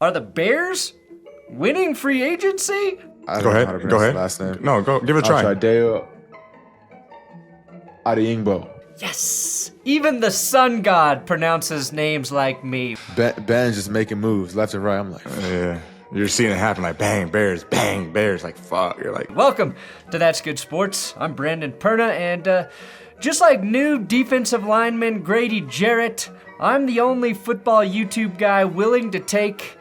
Are the Bears winning free agency? Go ahead. Last name. No, go give it a try. Dale Adeyingbo. Yes! Even the sun god pronounces names like me. Ben's just making moves left and right. I'm like, yeah. You're seeing it happen like bang, Bears, like fuck. You're like, welcome to That's Good Sports. I'm Brandon Perna, and just like new defensive lineman Grady Jarrett, I'm the only football YouTube guy willing to take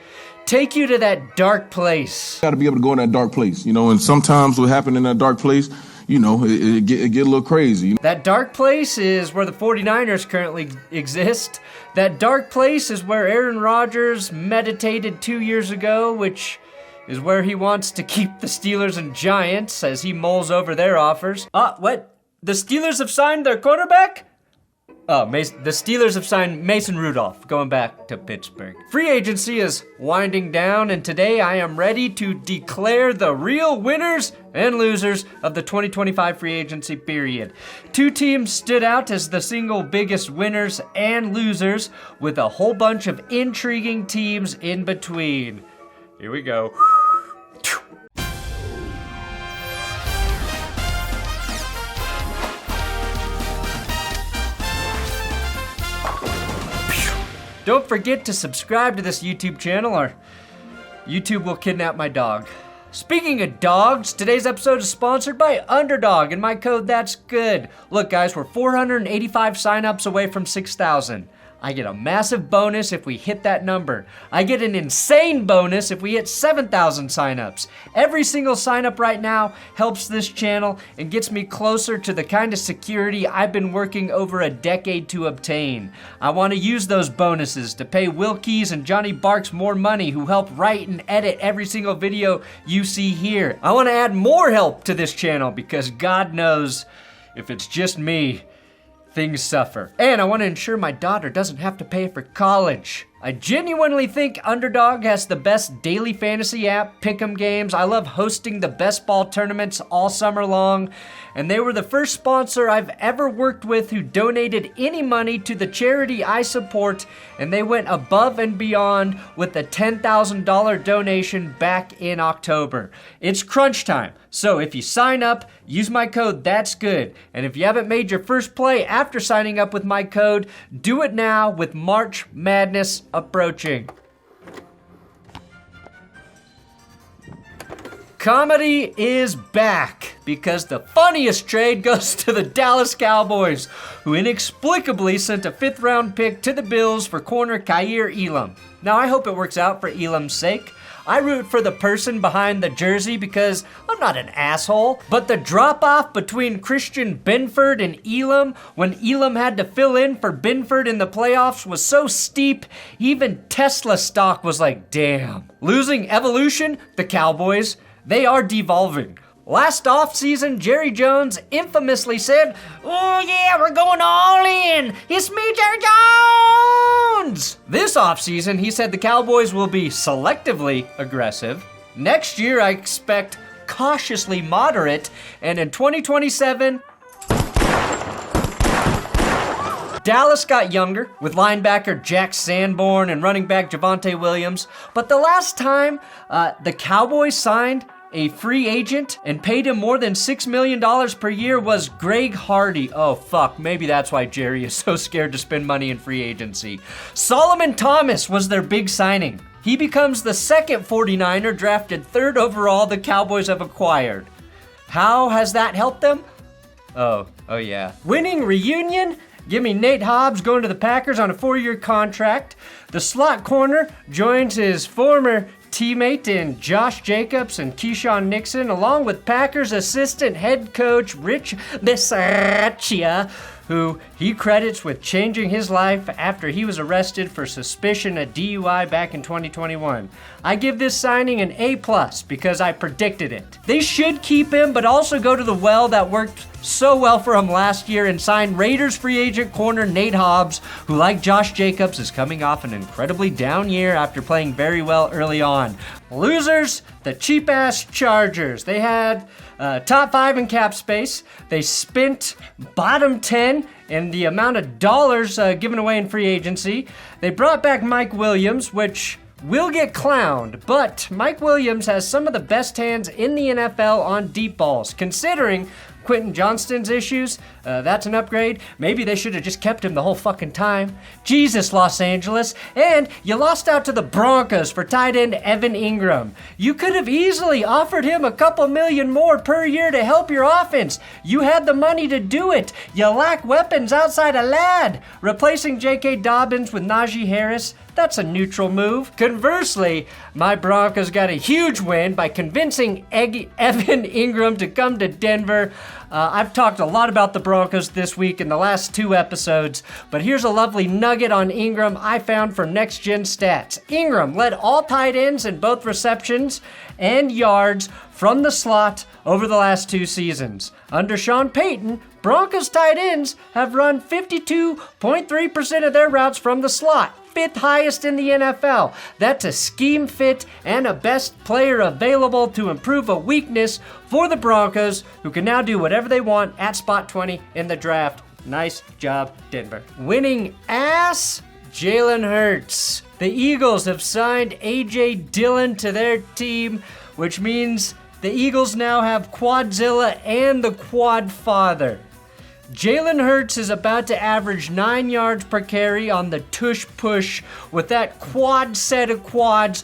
you to that dark place. Got to be able to go in that dark place, and sometimes what happened in that dark place, it get a little crazy. That dark place is where the 49ers currently exist. That dark place is where Aaron Rodgers meditated 2 years ago, which is where he wants to keep the Steelers and Giants as he mulls over their offers. What? The Steelers have signed their quarterback? The Steelers have signed Mason Rudolph, going back to Pittsburgh. Free agency is winding down, and today I am ready to declare the real winners and losers of the 2025 free agency period. Two teams stood out as the single biggest winners and losers, with a whole bunch of intriguing teams in between. Here we go. Don't forget to subscribe to this YouTube channel or YouTube will kidnap my dog. Speaking of dogs, today's episode is sponsored by Underdog and my code That's Good. Look guys, we're 485 signups away from 6,000. I get a massive bonus if we hit that number. I get an insane bonus if we hit 7,000 signups. Every single signup right now helps this channel and gets me closer to the kind of security I've been working over a decade to obtain. I want to use those bonuses to pay Will Keys and Johnny Barks more money, who help write and edit every single video you see here. I want to add more help to this channel because God knows if it's just me, things suffer. And I want to ensure my daughter doesn't have to pay for college. I genuinely think Underdog has the best daily fantasy app, pick'em games. I love hosting the best ball tournaments all summer long. And they were the first sponsor I've ever worked with who donated any money to the charity I support, and they went above and beyond with a $10,000 donation back in October. It's crunch time, so if you sign up, use my code That's Good. And if you haven't made your first play after signing up with my code, do it now with March Madness approaching. Comedy is back because the funniest trade goes to the Dallas Cowboys, who inexplicably sent a 5th round pick to the Bills for corner Kaiir Elam. Now I hope it works out for Elam's sake. I root for the person behind the jersey because I'm not an asshole, but the drop-off between Christian Benford and Elam when Elam had to fill in for Benford in the playoffs was so steep, even Tesla stock was like, damn. Losing evolution, the Cowboys, they are devolving. Last offseason, Jerry Jones infamously said, "Oh yeah, we're going all in. It's me, Jerry Jones." This offseason, he said the Cowboys will be selectively aggressive. Next year, I expect cautiously moderate. And in 2027, Dallas got younger with linebacker Jack Sanborn and running back Javonte Williams. But the last time the Cowboys signed a free agent and paid him more than $6 million per year was Greg Hardy. Oh fuck, maybe that's why Jerry is so scared to spend money in free agency. Solomon Thomas was their big signing. He becomes the second 49er drafted 3rd overall the Cowboys have acquired. How has that helped them? Oh yeah. Winning reunion? Give me Nate Hobbs going to the Packers on a 4-year contract. The slot corner joins his former teammate in Josh Jacobs and Keyshawn Nixon, along with Packers assistant head coach Rich Bisaccia, who he credits with changing his life after he was arrested for suspicion of DUI back in 2021. I give this signing an A+ because I predicted it. They should keep him, but also go to the well that worked so well for him last year and sign Raiders free agent corner Nate Hobbs, who, like Josh Jacobs, is coming off an incredibly down year after playing very well early on. Losers, the cheap-ass Chargers. They had top 5 in cap space. They spent bottom 10 in the amount of dollars given away in free agency. They brought back Mike Williams, which will get clowned, but Mike Williams has some of the best hands in the NFL on deep balls. Considering Quentin Johnston's issues, that's an upgrade. Maybe they should have just kept him the whole fucking time. Jesus, Los Angeles. And you lost out to the Broncos for tight end Evan Ingram. You could have easily offered him a couple million more per year to help your offense. You had the money to do it. You lack weapons outside of Ladd. Replacing J.K. Dobbins with Najee Harris, that's a neutral move. Conversely, my Broncos got a huge win by convincing Evan Ingram to come to Denver. I've talked a lot about the Broncos this week in the last 2 episodes, but here's a lovely nugget on Ingram I found from Next Gen Stats. Ingram led all tight ends in both receptions and yards from the slot over the last 2 seasons. Under Sean Payton, Broncos tight ends have run 52.3% of their routes from the slot. 5th highest in the NFL. That's a scheme fit and a best player available to improve a weakness for the Broncos, who can now do whatever they want at spot 20 in the draft. Nice job, Denver. Winning ass, Jalen Hurts. The Eagles have signed A.J. Dillon to their team, which means the Eagles now have Quadzilla and the Quad Father. Jalen Hurts is about to average 9 yards per carry on the tush push with that quad set of quads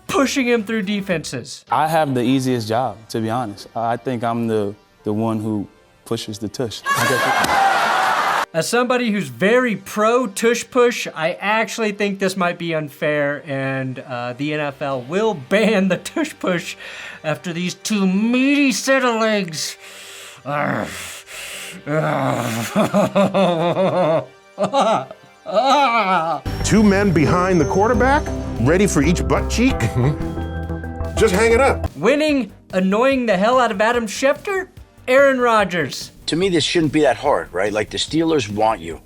pushing him through defenses. I have the easiest job, to be honest. I think I'm the one who pushes the tush. As somebody who's very pro tush push, I actually think this might be unfair, and the NFL will ban the tush push after these 2 meaty set of legs. Two men behind the quarterback, ready for each butt cheek. Just hang it up. Winning, annoying the hell out of Adam Schefter, Aaron Rodgers. To me, this shouldn't be that hard, right? Like, the Steelers want you.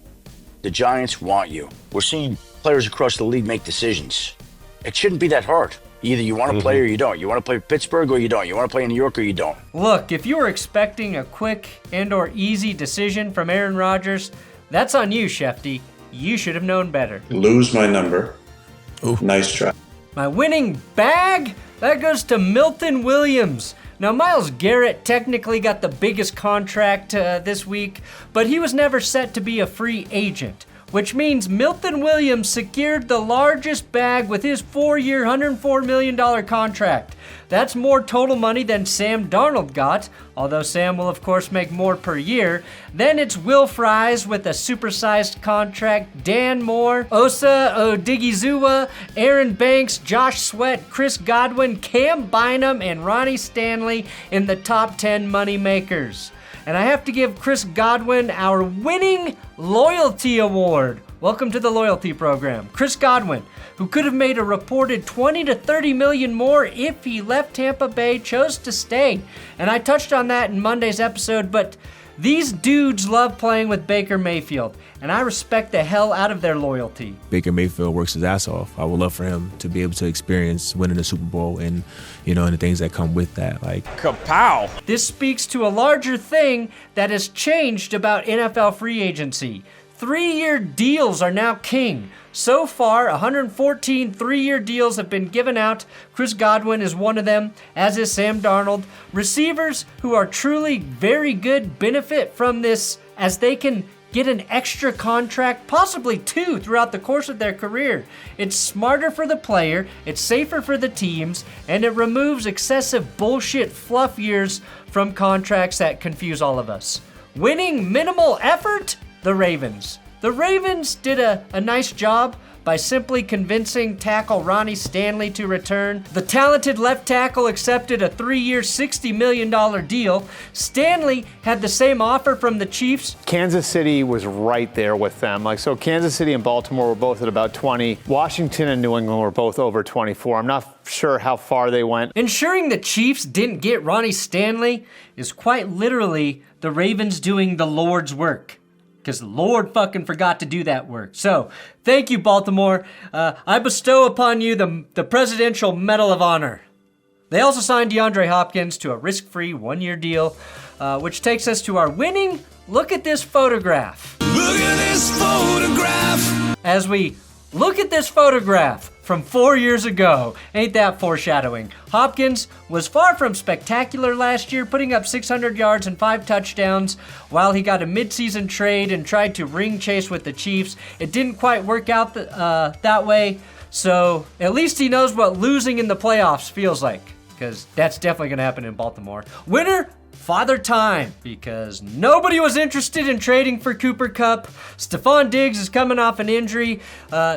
The Giants want you. We're seeing players across the league make decisions. It shouldn't be that hard. Either you want to play or you don't. You want to play Pittsburgh or you don't. You want to play in New York or you don't. Look, if you were expecting a quick and or easy decision from Aaron Rodgers, that's on you, Shefty. You should have known better. Lose my number. Ooh. Nice try. My winning bag? That goes to Milton Williams. Now, Myles Garrett technically got the biggest contract this week, but he was never set to be a free agent, which means Milton Williams secured the largest bag with his 4-year, $104 million contract. That's more total money than Sam Darnold got, although Sam will of course make more per year. Then it's Will Fries with a supersized contract, Dan Moore, Osa Odigizua, Aaron Banks, Josh Sweat, Chris Godwin, Cam Bynum, and Ronnie Stanley in the top 10 money makers. And I have to give Chris Godwin our winning loyalty award. Welcome to the loyalty program. Chris Godwin, who could have made a reported 20 to 30 million more if he left Tampa Bay, chose to stay. And I touched on that in Monday's episode, but these dudes love playing with Baker Mayfield, and I respect the hell out of their loyalty. Baker Mayfield works his ass off. I would love for him to be able to experience winning the Super Bowl and, and the things that come with that. Like, kapow! This speaks to a larger thing that has changed about NFL free agency. 3-year deals are now king. So far, 114 3-year deals have been given out. Chris Godwin is one of them, as is Sam Darnold. Receivers who are truly very good benefit from this, as they can get an extra contract, possibly 2 throughout the course of their career. It's smarter for the player, it's safer for the teams, and it removes excessive bullshit fluff years from contracts that confuse all of us. Winning minimal effort? The Ravens. The Ravens did a nice job by simply convincing tackle Ronnie Stanley to return. The talented left tackle accepted a 3-year, $60 million deal. Stanley had the same offer from the Chiefs. Kansas City was right there with them. So Kansas City and Baltimore were both at about 20. Washington and New England were both over 24. I'm not sure how far they went. Ensuring the Chiefs didn't get Ronnie Stanley is quite literally the Ravens doing the Lord's work. Because the Lord fucking forgot to do that work. So, thank you, Baltimore. I bestow upon you the Presidential Medal of Honor. They also signed DeAndre Hopkins to a risk-free 1-year deal, which takes us to our winning. Look at this photograph. Look at this photograph. As we look at this photograph from 4 years ago, ain't that foreshadowing? Hopkins was far from spectacular last year, putting up 600 yards and 5 touchdowns while he got a midseason trade and tried to ring chase with the Chiefs. It didn't quite work out that way, so at least he knows what losing in the playoffs feels like, because that's definitely going to happen in Baltimore. Winner? Father Time, because nobody was interested in trading for Cooper Kupp. Stephon Diggs is coming off an injury.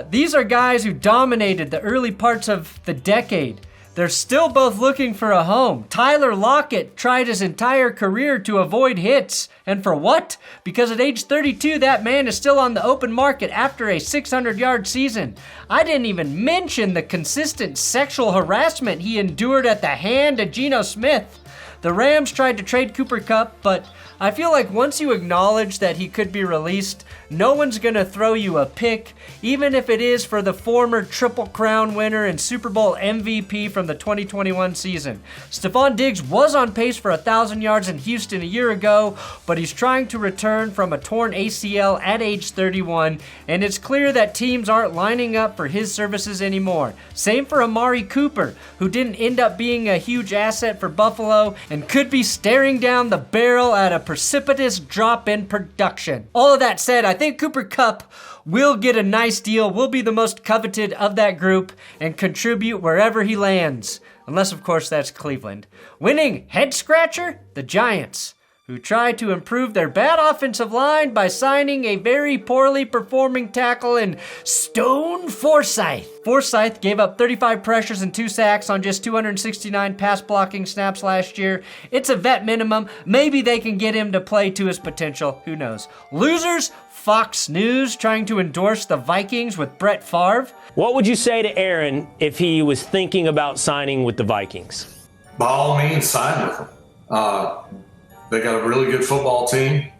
These are guys who dominated the early parts of the decade. They're still both looking for a home. Tyler Lockett tried his entire career to avoid hits. And for what? Because at age 32, that man is still on the open market after a 600-yard season. I didn't even mention the consistent sexual harassment he endured at the hand of Geno Smith. The Rams tried to trade Cooper Kupp, but I feel like once you acknowledge that he could be released, no one's going to throw you a pick, even if it is for the former Triple Crown winner and Super Bowl MVP from the 2021 season. Stephon Diggs was on pace for 1,000 yards in Houston a year ago, but he's trying to return from a torn ACL at age 31, and it's clear that teams aren't lining up for his services anymore. Same for Amari Cooper, who didn't end up being a huge asset for Buffalo and could be staring down the barrel at a precipitous drop in production. All of that said, I think Cooper Kupp will get a nice deal, will be the most coveted of that group, and contribute wherever he lands. Unless, of course, that's Cleveland. Winning head scratcher? The Giants, who tried to improve their bad offensive line by signing a very poorly performing tackle in Stone Forsythe. Forsythe gave up 35 pressures and 2 sacks on just 269 pass blocking snaps last year. It's a vet minimum. Maybe they can get him to play to his potential. Who knows? Losers? Fox News trying to endorse the Vikings with Brett Favre. What would you say to Aaron if he was thinking about signing with the Vikings? By all means, sign with them. They got a really good football team.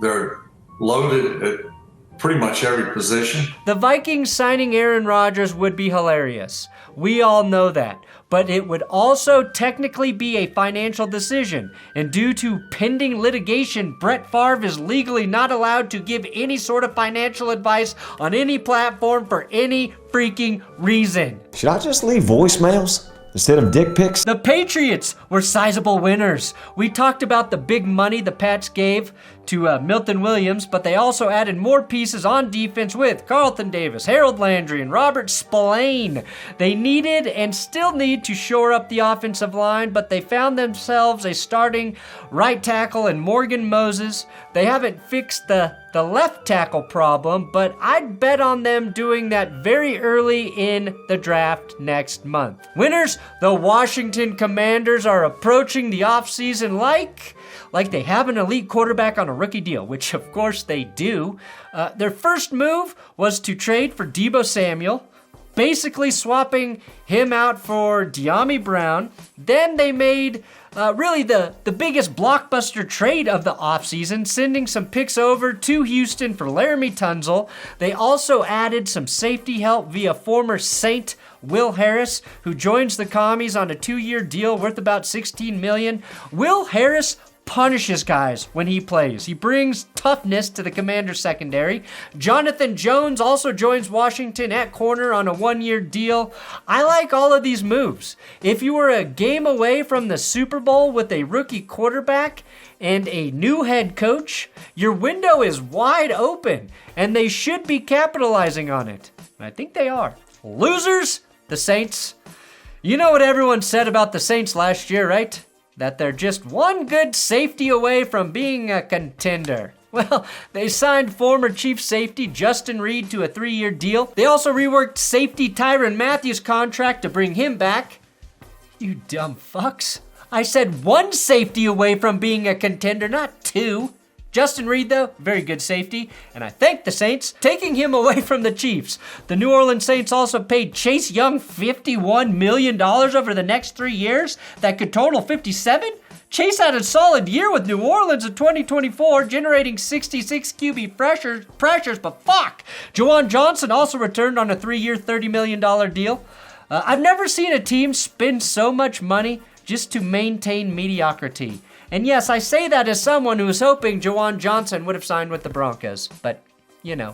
They're loaded at pretty much every position. The Vikings signing Aaron Rodgers would be hilarious. We all know that. But it would also technically be a financial decision. And due to pending litigation, Brett Favre is legally not allowed to give any sort of financial advice on any platform for any freaking reason. Should I just leave voicemails instead of dick pics? The Patriots were sizable winners. We talked about the big money the Pats gave to Milton Williams, but they also added more pieces on defense with Carlton Davis, Harold Landry, and Robert Spillane. They needed and still need to shore up the offensive line, but they found themselves a starting right tackle in Morgan Moses. They haven't fixed the left tackle problem, but I'd bet on them doing that very early in the draft next month. Winners, the Washington Commanders are approaching the offseason like they have an elite quarterback on a rookie deal, which of course they do. Their first move was to trade for Deebo Samuel, basically swapping him out for De'Ami Brown. Then they made really the biggest blockbuster trade of the offseason, sending some picks over to Houston for Laramie Tunzel. They also added some safety help via former Saint Will Harris, who joins the Commies on a 2-year deal worth about $16 million. Will Harris punishes guys when he plays. He brings toughness to the Commanders secondary. Jonathan Jones also joins Washington at corner on a 1-year deal. I like all of these moves. If you were a game away from the Super Bowl with a rookie quarterback and a new head coach, your window is wide open, and they should be capitalizing on it. I think they are. Losers? The Saints. You know what everyone said about the Saints last year, right? That they're just one good safety away from being a contender. Well, they signed former Chief safety Justin Reed to a 3-year deal. They also reworked safety Tyrann Mathieu's contract to bring him back. You dumb fucks. I said one safety away from being a contender, not 2. Justin Reed, though, very good safety, and I thank the Saints taking him away from the Chiefs. The New Orleans Saints also paid Chase Young $51 million over the next 3 years. That could total 57. Chase had a solid year with New Orleans in 2024, generating 66 QB pressures, but fuck! Juwan Johnson also returned on a 3-year, $30 million deal. I've never seen a team spend so much money just to maintain mediocrity. And yes, I say that as someone who was hoping Juwan Johnson would have signed with the Broncos. But,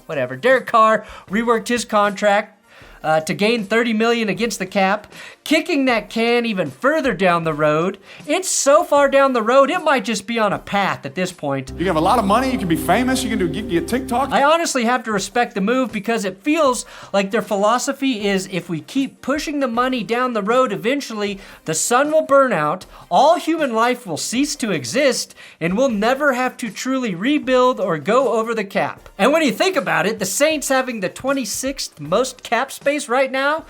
whatever. Derek Carr reworked his contract to gain $30 million against the cap, kicking that can even further down the road. It's so far down the road, it might just be on a path at this point. You can have a lot of money, you can be famous, you can get TikTok. I honestly have to respect the move because it feels like their philosophy is if we keep pushing the money down the road, eventually the sun will burn out, all human life will cease to exist, and we'll never have to truly rebuild or go over the cap. And when you think about it, the Saints having the 26th most cap space right now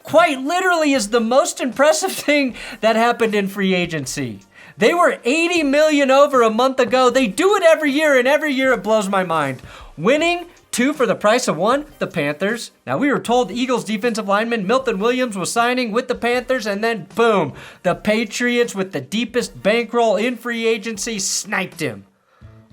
quite literally is the most impressive thing that happened in free agency. They were $80 million over a month ago. They do it every year, and every year it blows my mind. Winning 2 for the price of 1, the Panthers. Now, we were told Eagles defensive lineman Milton Williams was signing with the Panthers, and then boom, the Patriots with the deepest bankroll in free agency sniped him.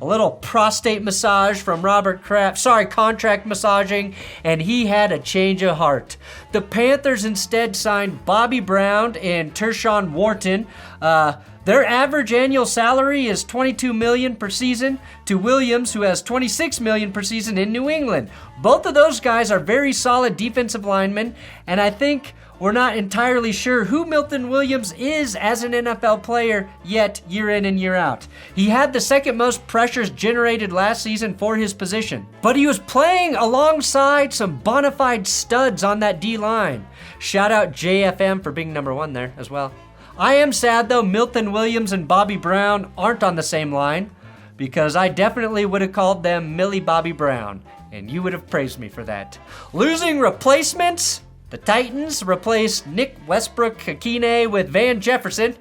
A little prostate massage from Robert Kraft, contract massaging, and he had a change of heart. The Panthers instead signed Bobby Brown and Tershawn Wharton. Their average annual salary is $22 million per season to Williams, who has $26 million per season in New England. Both of those guys are very solid defensive linemen, and I think we're not entirely sure who Milton Williams is as an NFL player yet, year in and year out. He had the second most pressures generated last season for his position, but he was playing alongside some bona fide studs on that D-line. Shout out JFM for being number 1 there as well. I am sad though Milton Williams and Bobby Brown aren't on the same line, because I definitely would have called them Millie Bobby Brown, and you would have praised me for that. Losing replacements? The Titans replaced Nick Westbrook-Akine with Van Jefferson.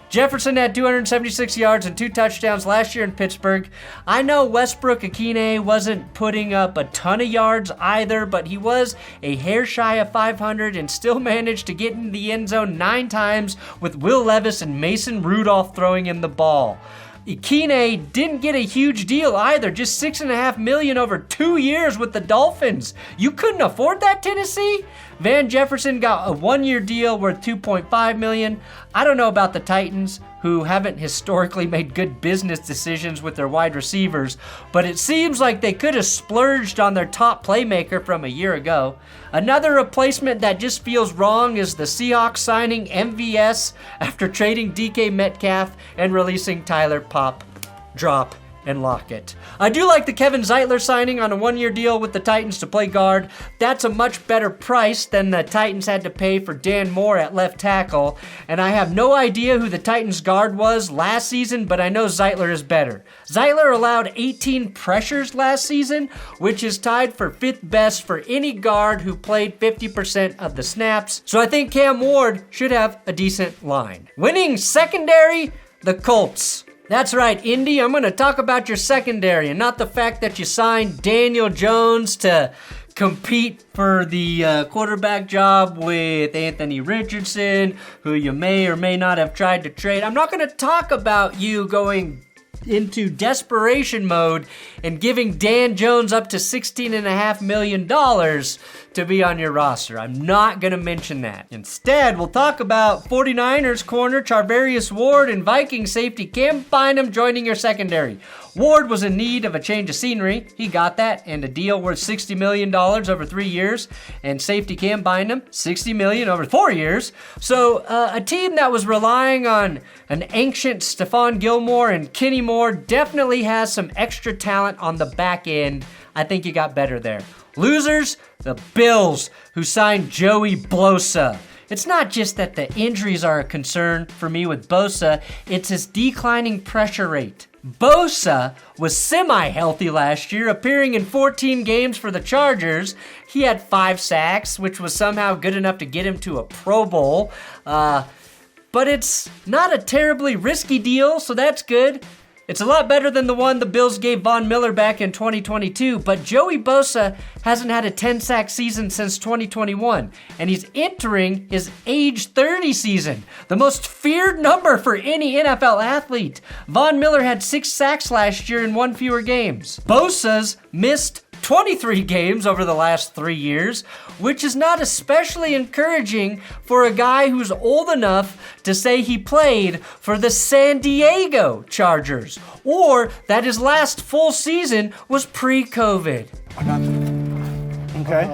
Jefferson had 276 yards and 2 touchdowns last year in Pittsburgh. I know Westbrook-Akine wasn't putting up a ton of yards either, but he was a hair shy of 500 and still managed to get in the end zone 9 times with Will Levis and Mason Rudolph throwing him the ball. Akine didn't get a huge deal either, just $6.5 million over 2 years with the Dolphins. You couldn't afford that, Tennessee? Van Jefferson got a 1-year deal worth $2.5 million. I don't know about the Titans, who haven't historically made good business decisions with their wide receivers, but it seems like they could have splurged on their top playmaker from a year ago. Another replacement that just feels wrong is the Seahawks signing MVS after trading DK Metcalf and releasing Tyler Pop, Drop, and Lockett. I do like the Kevin Zeitler signing on a 1-year deal with the Titans to play guard. That's a much better price than the Titans had to pay for Dan Moore at left tackle, and I have no idea who the Titans guard was last season, but I know Zeitler is better. Zeitler allowed 18 pressures last season, which is tied for 5th best for any guard who played 50% of the snaps, so I think Cam Ward should have a decent line. Winning secondary, the Colts. That's right, Indy, I'm going to talk about your secondary and not the fact that you signed Daniel Jones to compete for the quarterback job with Anthony Richardson, who you may or may not have tried to trade. I'm not going to talk about you going into desperation mode and giving Dan Jones up to $16.5 million to be on your roster. I'm not going to mention that. Instead, we'll talk about 49ers corner Charvarius Ward and Vikings safety Cam Bynum joining your secondary. Ward was in need of a change of scenery. He got that, and a deal worth $60 million over 3 years. And safety Cam Bynum, $60 million over 4 years. So a team that was relying on an ancient Stephon Gilmore and Kenny Moore definitely has some extra talent on the back end. I think you got better there. Losers, the Bills, who signed Joey Bosa. It's not just that the injuries are a concern for me with Bosa, it's his declining pressure rate. Bosa was semi-healthy last year, appearing in 14 games for the Chargers. He had 5 sacks, which was somehow good enough to get him to a Pro Bowl. But it's not a terribly risky deal, so that's good. It's a lot better than the one the Bills gave Von Miller back in 2022, but Joey Bosa hasn't had a 10-sack season since 2021, and he's entering his age 30 season, the most feared number for any NFL athlete. Von Miller had 6 sacks last year in 1 fewer games. Bosa's missed 23 games over the last 3 years, which is not especially encouraging for a guy who's old enough to say he played for the San Diego Chargers, or that his last full season was pre-COVID. Okay.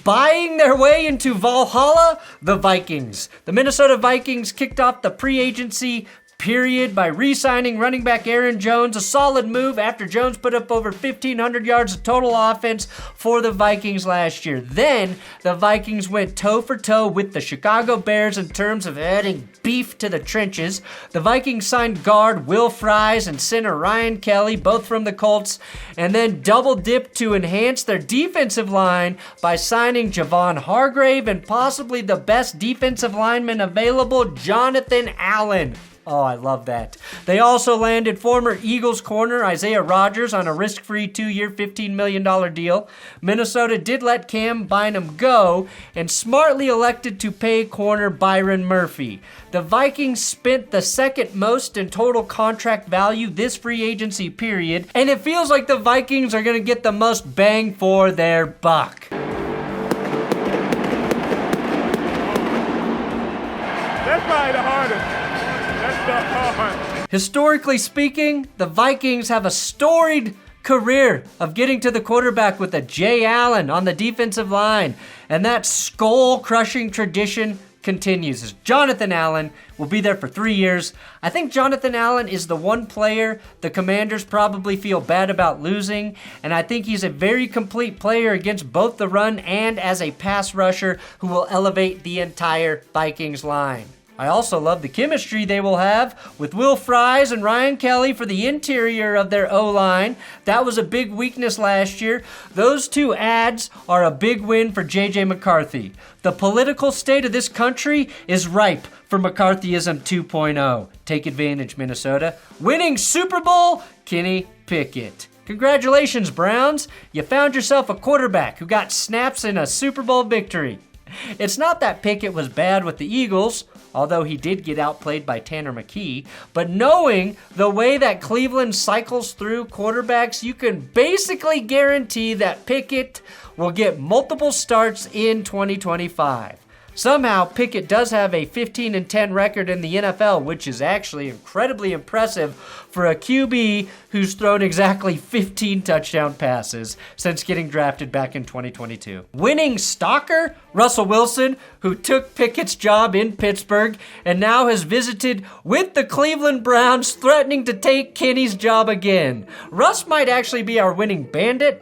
Buying their way into Valhalla, the Vikings. The Minnesota Vikings kicked off the pre-agency period by re-signing running back Aaron Jones, a solid move after Jones put up over 1,500 yards of total offense for the Vikings last year. Then, the Vikings went toe-for-toe with the Chicago Bears in terms of adding beef to the trenches. The Vikings signed guard Will Fries and center Ryan Kelly, both from the Colts, and then double-dipped to enhance their defensive line by signing Javon Hargrave and possibly the best defensive lineman available, Jonathan Allen. Oh, I love that. They also landed former Eagles corner Isaiah Rodgers on a risk-free 2-year, $15 million deal. Minnesota did let Cam Bynum go and smartly elected to pay corner Byron Murphy. The Vikings spent the second most in total contract value this free agency period, and it feels like the Vikings are going to get the most bang for their buck. That's probably the hardest. Historically speaking, the Vikings have a storied career of getting to the quarterback with a Jay Allen on the defensive line, and that skull-crushing tradition continues as Jonathan Allen will be there for 3 years. I think Jonathan Allen is the one player the Commanders probably feel bad about losing, and I think he's a very complete player against both the run and as a pass rusher who will elevate the entire Vikings line. I also love the chemistry they will have with Will Fries and Ryan Kelly for the interior of their O-line. That was a big weakness last year. Those two adds are a big win for J.J. McCarthy. The political state of this country is ripe for McCarthyism 2.0. Take advantage, Minnesota. Winning Super Bowl, Kenny Pickett. Congratulations, Browns. You found yourself a quarterback who got snaps in a Super Bowl victory. It's not that Pickett was bad with the Eagles, although he did get outplayed by Tanner McKee, but knowing the way that Cleveland cycles through quarterbacks, you can basically guarantee that Pickett will get multiple starts in 2025. Somehow, Pickett does have a 15-10 record in the NFL, which is actually incredibly impressive for a QB who's thrown exactly 15 touchdown passes since getting drafted back in 2022. Winning stalker, Russell Wilson, who took Pickett's job in Pittsburgh and now has visited with the Cleveland Browns, threatening to take Kenny's job again. Russ might actually be our winning bandit.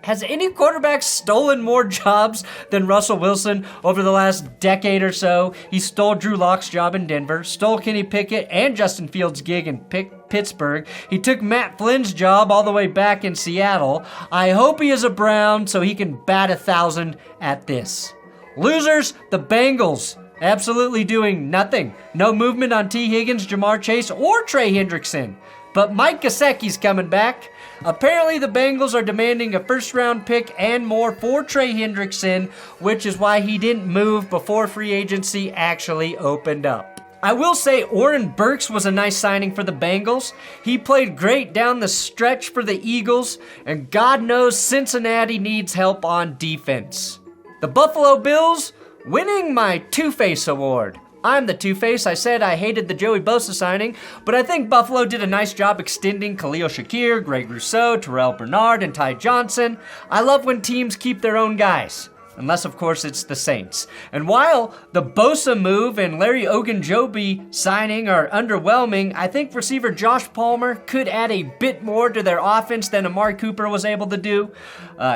Has any quarterback stolen more jobs than Russell Wilson over the last decade or so? He stole Drew Lock's job in Denver, stole Kenny Pickett and Justin Fields' gig in Pittsburgh. He took Matt Flynn's job all the way back in Seattle. I hope he is a Brown so he can bat 1,000 at this. Losers, the Bengals. Absolutely doing nothing. No movement on T. Higgins, Jamar Chase, or Trey Hendrickson. But Mike Gesicki's coming back. Apparently the Bengals are demanding a first-round pick and more for Trey Hendrickson, which is why he didn't move before free agency actually opened up. I will say Oren Burks was a nice signing for the Bengals. He played great down the stretch for the Eagles, and God knows Cincinnati needs help on defense. The Buffalo Bills winning my Two-Face Award. I'm the Two-Face. I said I hated the Joey Bosa signing, but I think Buffalo did a nice job extending Khalil Shakir, Greg Rousseau, Terrell Bernard, and Ty Johnson. I love when teams keep their own guys. Unless, of course, it's the Saints. And while the Bosa move and Larry Ogunjobi signing are underwhelming, I think receiver Josh Palmer could add a bit more to their offense than Amari Cooper was able to do.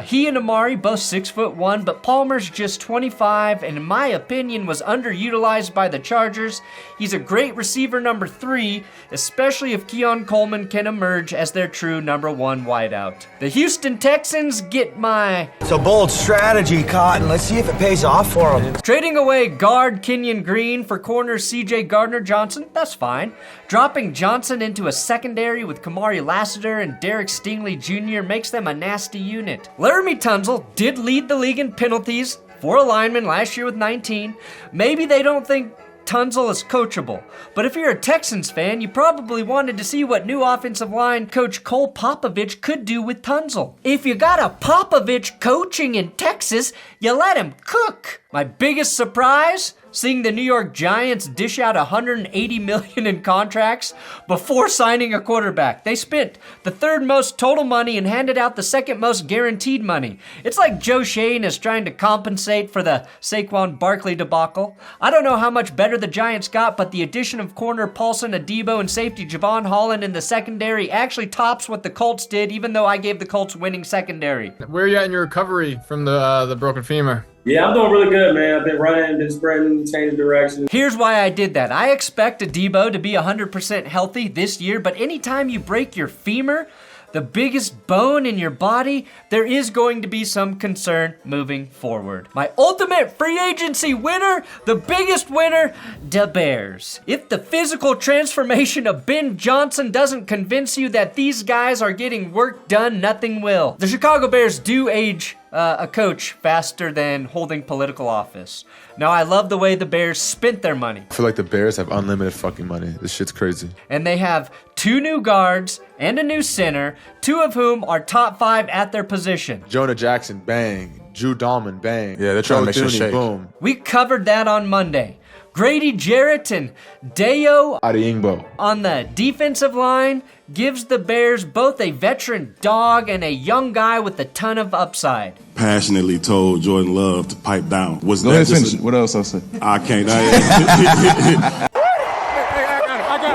He and Amari both 6'1", but Palmer's just 25, and in my opinion was underutilized by the Chargers. He's a great receiver number 3, especially if Keon Coleman can emerge as their true number 1 wideout. The Houston Texans get my... It's a bold strategy, Cotton. Let's see if it pays off for them. Trading away guard Kenyon Green for corner CJ Gardner-Johnson, that's fine. Dropping Johnson into a secondary with Kamari Lassiter and Derek Stingley Jr. makes them a nasty unit. Laramie Tunsil did lead the league in penalties for a lineman last year with 19. Maybe they don't think Tunsil is coachable, but if you're a Texans fan, you probably wanted to see what new offensive line coach Cole Popovich could do with Tunsil. If you got a Popovich coaching in Texas, you let him cook. My biggest surprise? Seeing the New York Giants dish out $180 million in contracts before signing a quarterback. They spent the third most total money and handed out the second most guaranteed money. It's like Joe Shane is trying to compensate for the Saquon Barkley debacle. I don't know how much better the Giants got, but the addition of corner Paulson Adebo and safety Javon Holland in the secondary actually tops what the Colts did, even though I gave the Colts winning secondary. Where are you at in your recovery from the broken femur? Yeah, I'm doing really good, man. I've been running, been sprinting, changing direction. Here's why I did that. I expect Adebo to be 100% healthy this year, but anytime you break your femur, the biggest bone in your body, there is going to be some concern moving forward. My ultimate free agency winner, the biggest winner, the Bears. If the physical transformation of Ben Johnson doesn't convince you that these guys are getting work done, nothing will. The Chicago Bears do age a coach faster than holding political office. Now, I love the way the Bears spent their money. I feel like the Bears have unlimited fucking money. This shit's crazy. And they have 2 new guards and a new center, 2 of whom are top 5 at their position. Jonah Jackson, bang. Drew Dahlman, bang. Yeah, they're trying to make shit shake. Boom. We covered that on Monday. Grady Jarrett and Deo Adeyingbo on the defensive line gives the Bears both a veteran dog and a young guy with a ton of upside. Passionately told Jordan Love to pipe down. Was Go that ahead, just finish. What else I say? I can't. Well,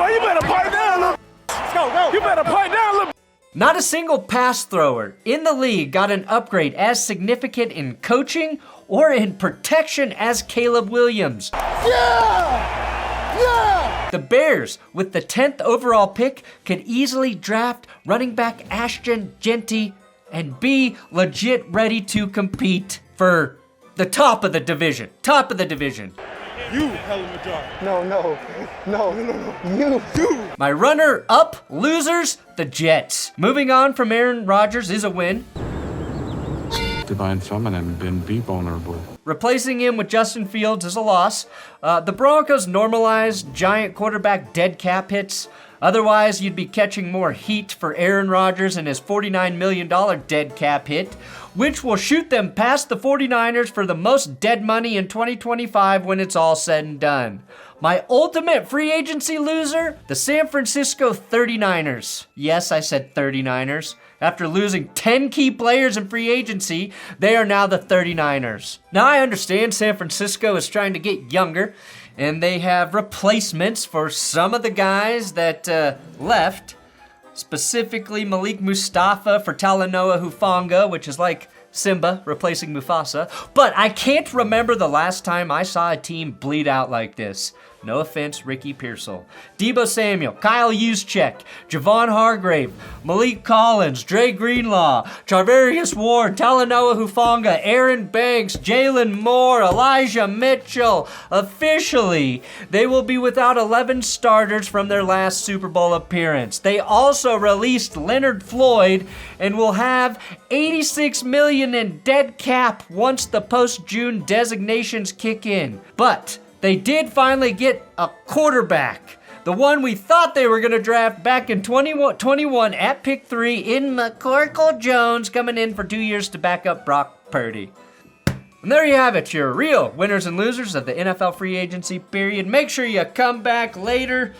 you better pipe down, little. Go. You better pipe down, little. Not a single pass thrower in the league got an upgrade as significant in coaching or in protection as Caleb Williams. Yeah! The Bears, with the 10th overall pick, could easily draft running back Ashton Genty and be legit ready to compete for the top of the division. Top of the division. You, hell of a job. No. You. My runner-up losers, the Jets. Moving on from Aaron Rodgers is a win. Divine Feminine been be vulnerable. Replacing him with Justin Fields is a loss. The Broncos normalized giant quarterback dead cap hits. Otherwise, you'd be catching more heat for Aaron Rodgers and his $49 million dead cap hit, which will shoot them past the 49ers for the most dead money in 2025 when it's all said and done. My ultimate free agency loser, the San Francisco 39ers. Yes, I said 39ers. After losing 10 key players in free agency, they are now the 39ers. Now, I understand San Francisco is trying to get younger, and they have replacements for some of the guys that left, specifically Malik Mustafa for Talanoa Hufanga, which is like Simba replacing Mufasa. But I can't remember the last time I saw a team bleed out like this. No offense, Ricky Pearsall. Deebo Samuel, Kyle Juszczyk, Javon Hargrave, Malik Collins, Dre Greenlaw, Charvarius Ward, Talanoa Hufanga, Aaron Banks, Jalen Moore, Elijah Mitchell. Officially, they will be without 11 starters from their last Super Bowl appearance. They also released Leonard Floyd and will have $86 million in dead cap once the post-June designations kick in. But they did finally get a quarterback. The one we thought they were going to draft back in 2021 at pick 3 in McCorkle Jones, coming in for 2 years to back up Brock Purdy. And there you have it, your real winners and losers of the NFL free agency period. Make sure you come back later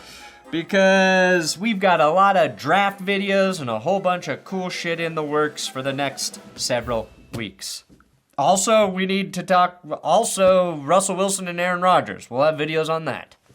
because we've got a lot of draft videos and a whole bunch of cool shit in the works for the next several weeks. Also, we need to talk Russell Wilson and Aaron Rodgers. We'll have videos on that.